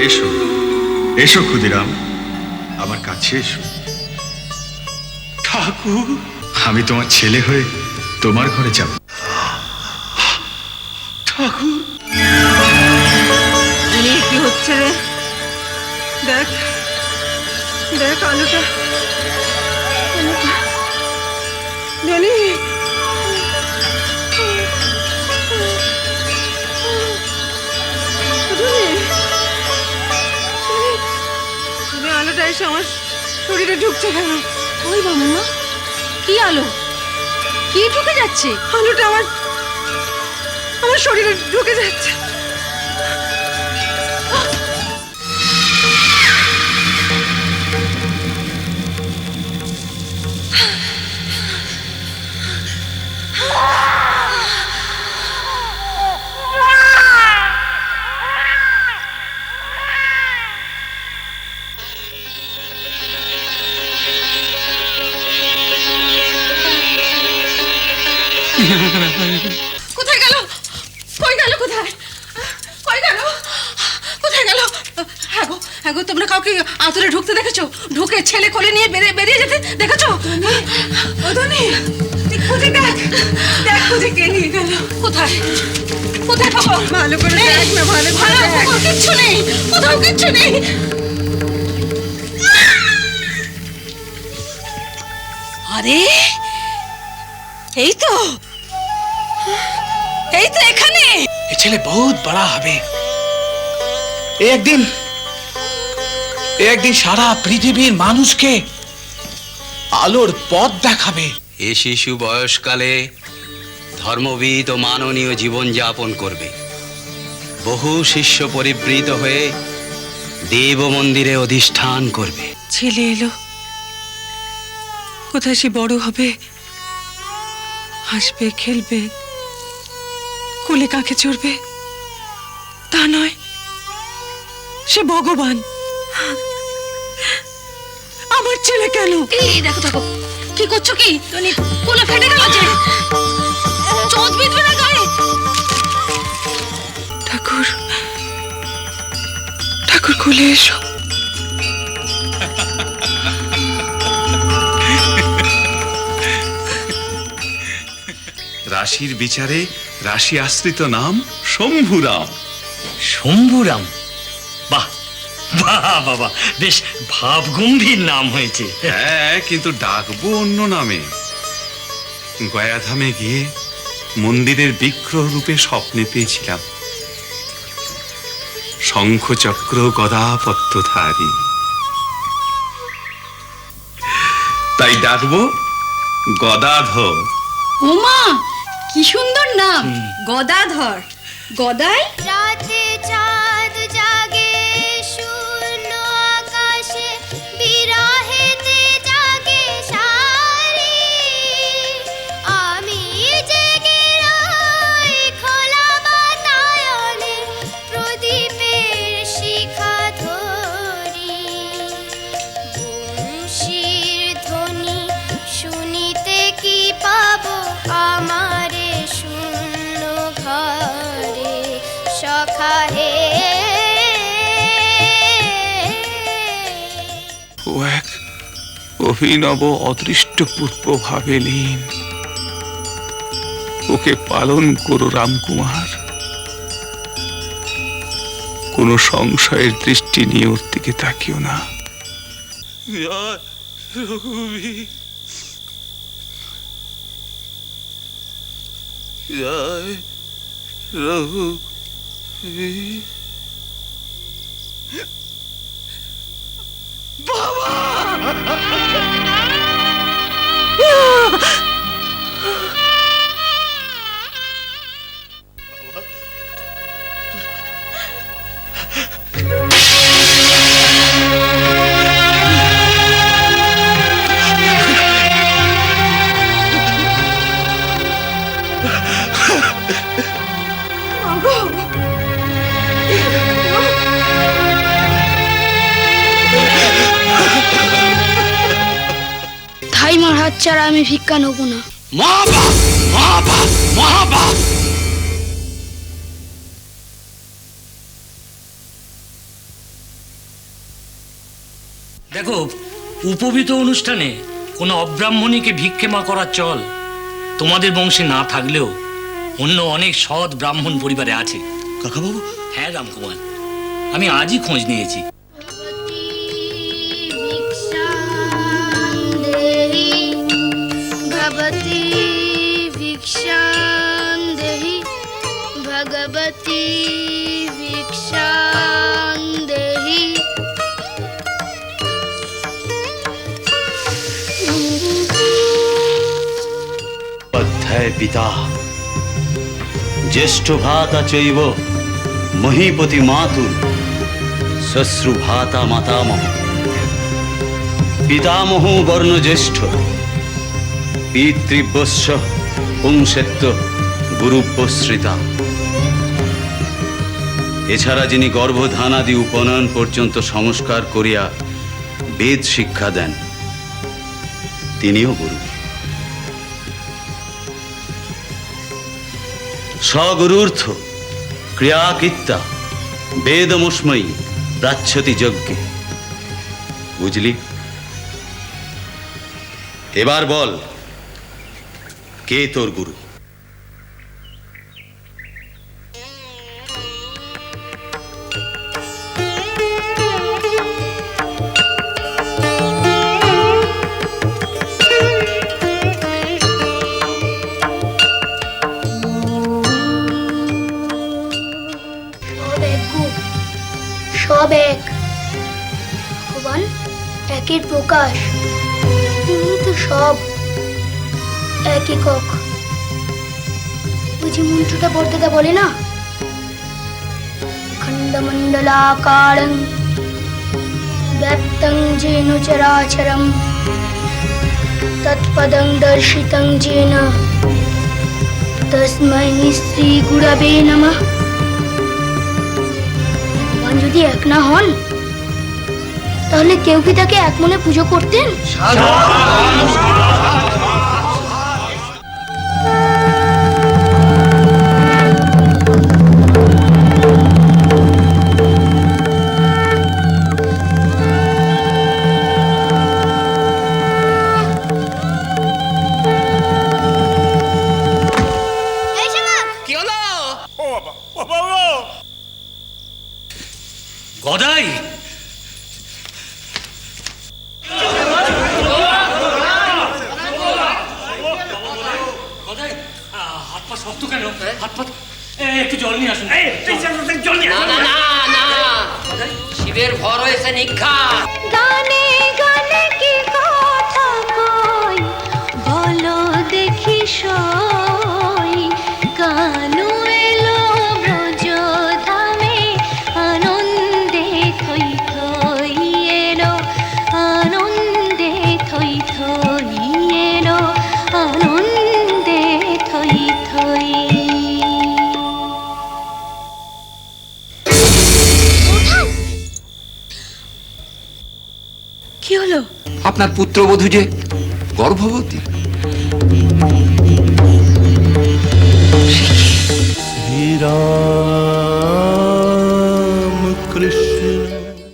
এসো এসো ক্ষুদিরাম, আমার কাছে এসো। ঠাকুর, আমি তোমার ছেলে হয়ে তোমার ঘরে যাব। ঠাকুর, কি হচ্ছে রে? দেখ দেখ আলোটা, জানি আলোটা এসে আমার শরীরে ঢুকছে কেন? ওই বাবা, কি আলো? কি ঢুকে যাচ্ছে? আলোটা আমার শরীরে ঢুকে যাচ্ছে। কোথায় গেল? কই গেল? কোথায় কই গেল? কোথায় গেল? হ্যাঁ গো, তোমরা কাউকে আতরে ঢুকতে দেখেছো? ঢুকে ছেলে কোলে নিয়ে বেরিয়ে যেতে দেখেছো? ওদনি, তুই খুঁজে দেখ, দেখ খুঁজে কে নিয়ে গেল। কোথায় কোথায় পাবো? ভালো করে দেখ না, ভালো করে দেখ। কিচ্ছু নেই, কোথাও কিচ্ছু নেই। আরে এই তো এখানে। এ ছেলে বহুত বড় হবে। এ একদিন সারা পৃথিবীর মানুষকে আলোর পথ দেখাবে। এ শিশু বয়সকালে ধর্মবিদ ও মাননীয় জীবনযাপন করবে। বহু শিষ্য পরিবৃত হয়ে দেব মন্দিরে অধিষ্ঠান করবে। ছেলে এলো, কোথায় সে বড় হবে, হাসবে, খেলবে, কোলে কাকে চড়বে, তা নয়, সে ভগবান। আমার ছেলে কেন? এই দেখো দেখো, কি করছো কি? কোলে ফেটে গেল যে, চোট বিঁধবে না গায়ে? ঠাকুর, ঠাকুর কোলে এসো। রাশির বিচারে রাশি আশ্রিত নাম শম্ভুরাম। শম্ভুরাম, বাহ বাহ বাবা, বেশ ভাবগম্ভীর নাম হয়েছে। হ্যাঁ, কিন্তু ডাকবো অন্য নামে। গয়াধামে গিয়ে মন্দিরের বিগ্রহ রূপে স্বপ্নে পেয়েছিলাম শঙ্খ চক্র গদা পদ্মধারী, তাই ডাকবো গদাধর। ওমা, কি সুন্দর নাম, গদাধর। গদাই রাতে চাঁদ জাগে শূন্য আকাশে, বিরহেতে জাগে সারি। আমি জেগে রই খোলা বাতায়নে, প্রদীপের শিখা ধরি। বংশীর ধ্বনি শুনিতে কি পাবো আমারে শূন্য ঘরে, সখা হে। ও এক অভিনব অদৃষ্ট পূর্বভাবে লীন। ওকে পালন করো রামকুমার, কোনো সংশয়ের দৃষ্টি নিয়ে ওর দিকে তাকিও না। রঘুবীর, জয় রঘুবীর। ধাইমার হাত ছাড়া আমি ভিক্ষা নেব না। মহাপাপ, মহাপাপ, মহাপাপ। উপবিত অনুষ্ঠানে কোনো অব্রাহ্মণীকে ভিক্ষেমা করার চল তোমাদের বংশে না থাকলেও অন্য অনেক সৎ ব্রাহ্মণ পরিবারে আছে। কাকাবাবু, হ্যাঁ রামকুমার, আমি আজই খোঁজ নিয়েছি। भगवती भिक्षां देहि भगवती भिक्षां देहि অধ্যায় পিতা জ্যেষ্ঠ ভ্রাতা চৈব মহীপতি মাতুল শ্বশ্রু ভ্রাতা মাতামহ পিতামহ বর্ণ জ্যেষ্ঠ পিতৃব্যস্য পুংসেত্য গুরুব্যশ্রিতা। এছাড়া যিনি গর্ভধানাদি উপনয়ন পর্যন্ত সংস্কার করিয়া বেদ শিক্ষা দেন তিনিও গুরু। স্বগুরূর্থ ক্রিয়াকৃত্যা বেদমস্ময়ী প্রাচ্ছতি যজ্ঞে। বুঝলি? এবার বল, কে তোর গুরু? সব এক, ভগবান একের প্রকাশ, তিনি তো সব এক একক। বুঝি মন্ত্রটা বর্দাদা বলে না, খণ্ডমণ্ডলাকারং ব্যাপ্তং যেন চরাচরম তৎপদং দর্শিতং যেন তস্मै শ্রী গুরবে নমঃ। ভগবান যদি এক না হন তাহলে কেউ কি তাকে এক মনে পুজো করতেন? গদাই, গদাই, হাত পা শক্ত কেন? হাত পা একটু জল নিয়ে আসুন। জল নিয়ে না না না না, শিবের ভর হয়েছে নিক্ষার। গানে গানে কি কথা কই বলো দেখি সই, কানু এলো ব্রজধামে আনন্দে থই থই এলো, আনন্দে থই থই এলো, আনন্দে থই থই। কি হলো? আপনার পুত্রবধূ যে গর্ভবতী। শ্রীরাম কৃষ্ণ